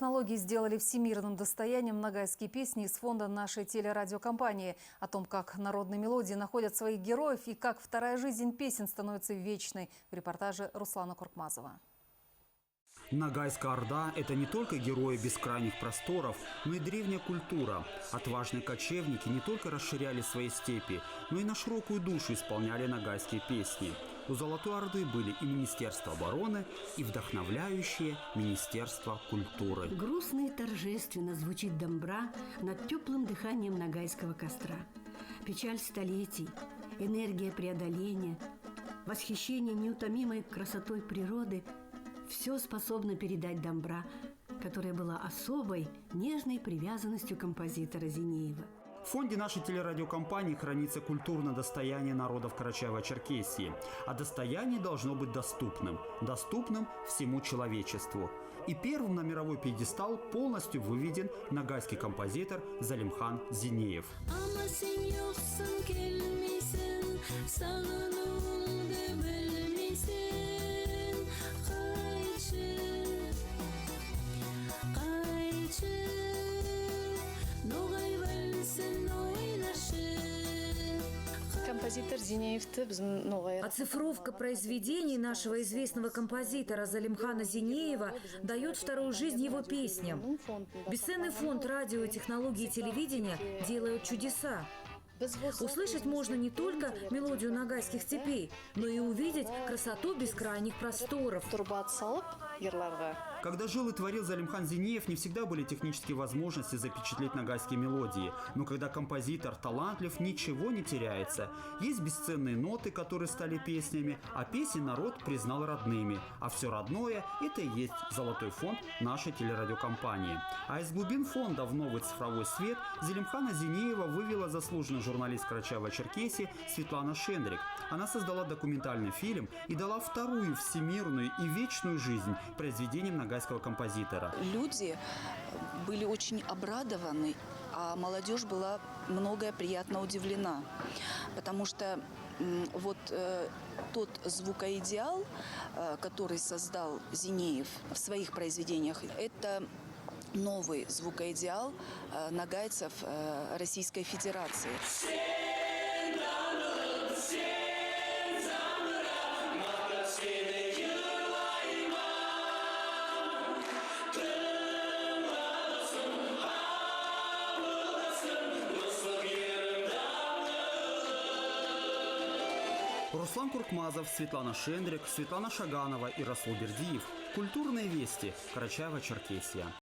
Радиотехнологии сделали всемирным достоянием ногайские песни из фонда нашей телерадиокомпании. О том, как народные мелодии находят своих героев и как вторая жизнь песен становится вечной, в репортаже Руслана Куркмазова. Ногайская Орда – это не только герои бескрайних просторов, но и древняя культура. Отважные кочевники не только расширяли свои степи, но и на широкую душу исполняли ногайские песни. У Золотой Орды были и Министерство обороны, и вдохновляющее Министерство культуры. Грустно и торжественно звучит домбра над теплым дыханием ногайского костра. Печаль столетий, энергия преодоления, восхищение неутомимой красотой природы – все способно передать домбра, которая была особой, нежной привязанностью композитора Зинеева. В фонде нашей телерадиокомпании хранится культурное достояние народов Карачаево-Черкесии. А достояние должно быть доступным. Доступным всему человечеству. И первым на мировой пьедестал полностью выведен ногайский композитор Залимхан Зинеев. Оцифровка произведений нашего известного композитора Залимхана Зинеева дает вторую жизнь его песням. Бесценный фонд радио, технологии и телевидения делают чудеса. Услышать можно не только мелодию ногайских степей, но и увидеть красоту бескрайних просторов. Когда жил и творил Залимхан Зинеев, не всегда были технические возможности запечатлеть ногайские мелодии. Но когда композитор талантлив, ничего не теряется. Есть бесценные ноты, которые стали песнями, а песни народ признал родными. А все родное – это и есть золотой фонд нашей телерадиокомпании. А из глубин фонда в новый цифровой свет Залимхана Зинеева вывела заслуженный журналист Карачаево-Черкесии Светлана Шендрик. Она создала документальный фильм и дала вторую всемирную и вечную жизнь произведениям ногайского композитора. Люди были очень обрадованы, а молодежь была многое приятно удивлена. Потому что вот тот звукоидеал, который создал Зинеев в своих произведениях, это новый звукоидеал ногайцев Российской Федерации. Руслан Куркмазов, Светлана Шендрик, Светлана Шаганова и Расул Бердиев. Культурные вести. Карачаево-Черкесия.